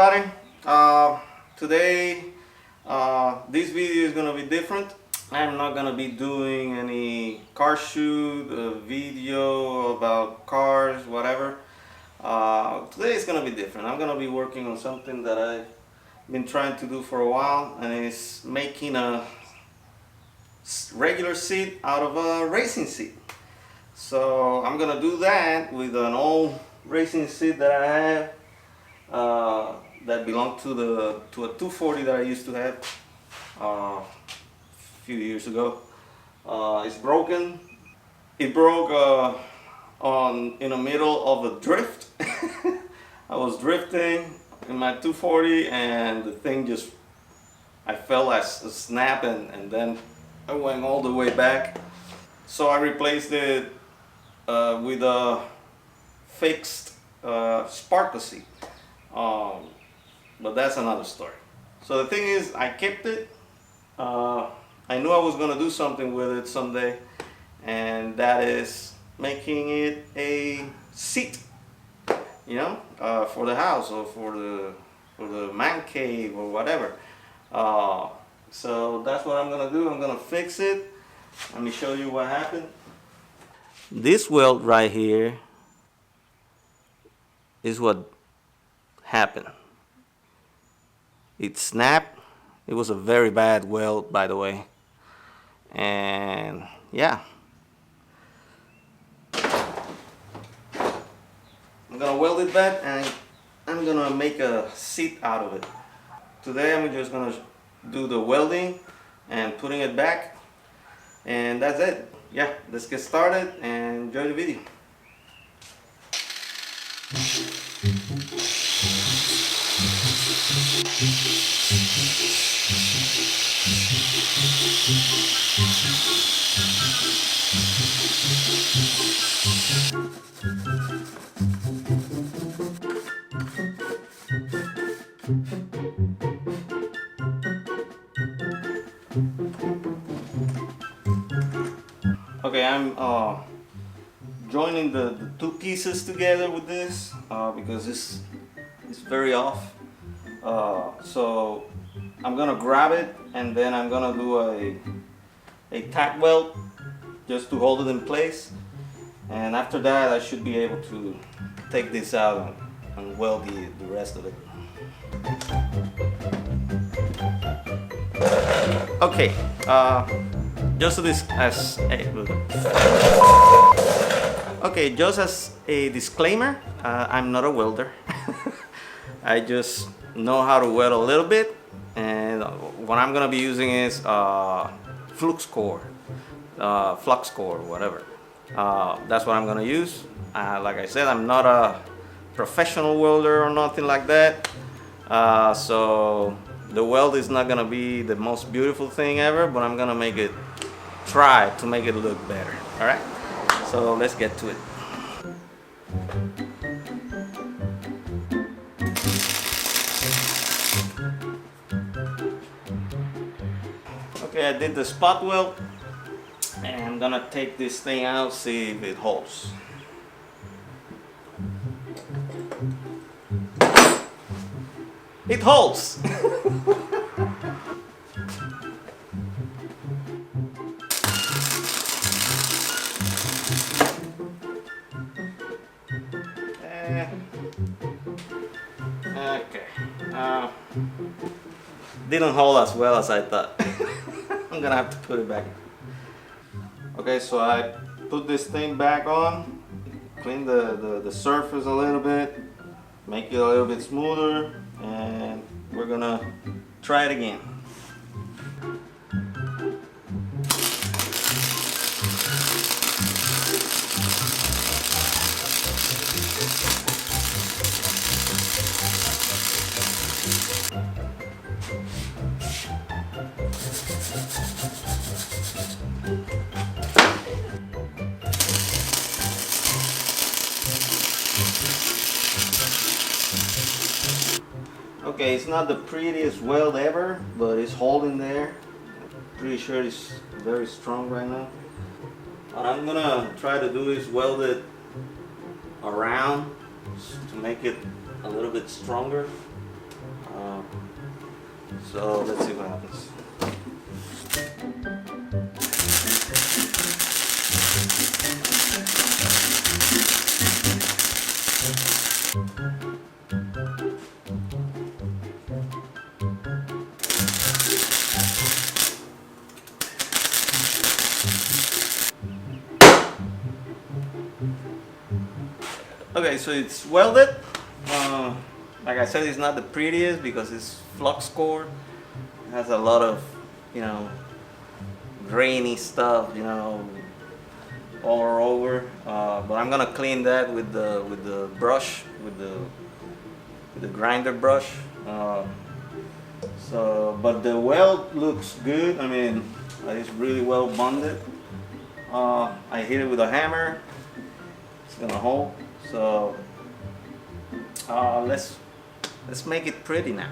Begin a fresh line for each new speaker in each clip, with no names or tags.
everybody. Today this video is gonna be different. I'm not gonna be doing any car shoot, video about cars, whatever. Today is gonna be different. I'm gonna be working on something that I've been trying to do for a while, and it's making a regular seat out of a racing seat. So I'm gonna do that with an old racing seat that I have that belonged to a 240 that I used to have a few years ago. It's broken. It broke in the middle of a drift. I was drifting in my 240 and the thing just, I felt a snap and then I went all the way back. So I replaced it with a fixed sparkle seat. But that's another story. So the thing is, I kept it. I knew I was going to do something with it someday, and that is making it a seat, you know, for the house or for the man cave or whatever. So that's what I'm going to do. I'm going to fix it. Let me show you what happened. This weld right here is what happened. It snapped. It was a very bad weld, by the way. And yeah, I'm gonna weld it back and I'm gonna make a seat out of it. Today I'm just gonna do the welding and putting it back, and that's it. Yeah, let's get started and enjoy the video. Okay, I'm joining the two pieces together with this because it's very off. So I'm gonna grab it and then I'm gonna do a tack weld just to hold it in place, and after that I should be able to take this out and weld the rest of it. Okay, just as a disclaimer, I'm not a welder. I just know how to weld a little bit, and what I'm gonna be using is flux core, whatever. That's what I'm gonna use. Like I said, I'm not a professional welder or nothing like that. So the weld is not gonna be the most beautiful thing ever, but I'm gonna try to make it look better. All right, so let's get to it. Okay, I did the spot weld, and I'm gonna take this thing out, see if it holds. It holds! Okay. Didn't hold as well as I thought. I'm gonna have to put it back. Okay, so I put this thing back on, clean the surface a little bit, make it a little bit smoother, and we're gonna try it again. Okay, it's not the prettiest weld ever, but it's holding there. Pretty sure it's very strong right now. What I'm gonna try to do is weld it around to make it a little bit stronger. Um, so let's see what happens. Okay, so it's welded. Like I said, it's not the prettiest because it's flux core. It has a lot of, you know, grainy stuff, you know, all over. But I'm gonna clean that with the brush, with the grinder brush. But the weld looks good. I mean, it's really well bonded. I hit it with a hammer. It's gonna hold. So let's make it pretty now.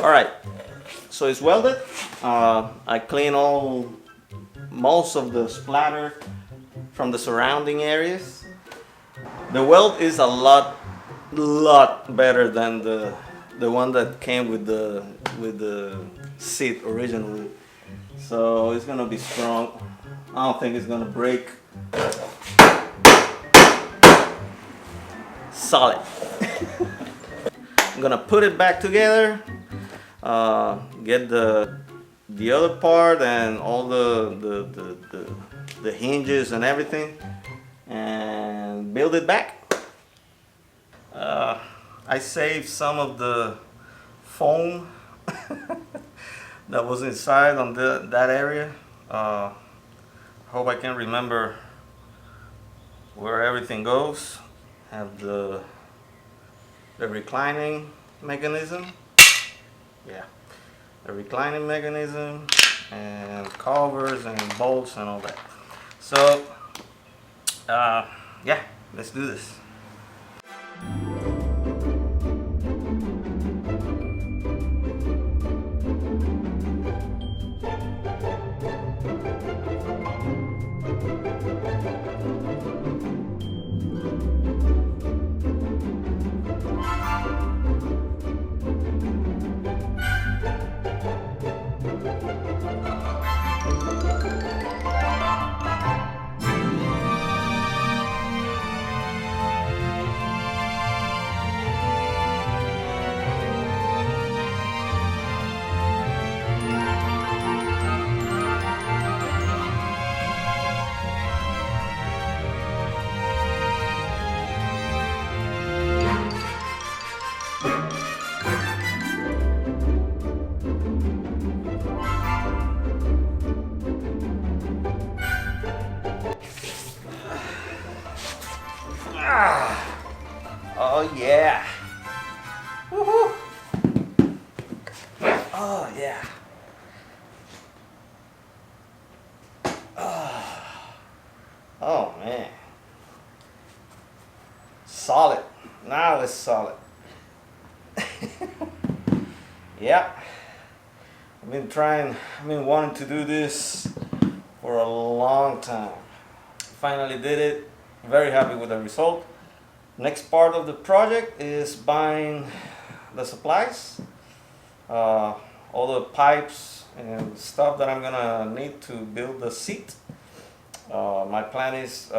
All right, so it's welded. I clean most of the splatter from the surrounding areas. The weld is a lot better than the one that came with the seat originally. So it's gonna be strong. I don't think it's gonna break. Solid. I'm gonna put it back together. Get the other part and all the hinges and everything, and build it back. I saved some of the foam that was inside on that area. Hope I can remember where everything goes. Have the reclining mechanism. Yeah, the reclining mechanism and covers and bolts and all that. So yeah, let's do this. Oh yeah. Woohoo. Oh yeah. Oh man. Solid. Now it's solid. Yeah. I've been wanting to do this for a long time. Finally did it. Very happy with the result. Next part of the project is buying the supplies, all the pipes and stuff that I'm gonna need to build the seat. My plan is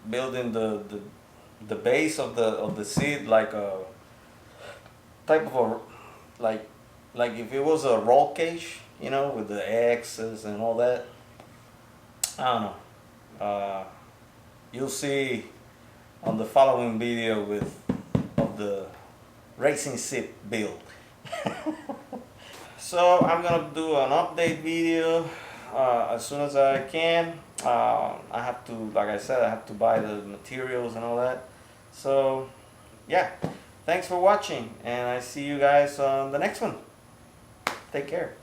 building the base of the seat like a type of a like if it was a roll cage, you know, with the X's and all that. I don't know. You'll see on the following video of the racing seat build. So I'm gonna do an update video as soon as I can. I have to, like I said, I have to buy the materials and all that. So yeah, thanks for watching, and I see you guys on the next one. Take care.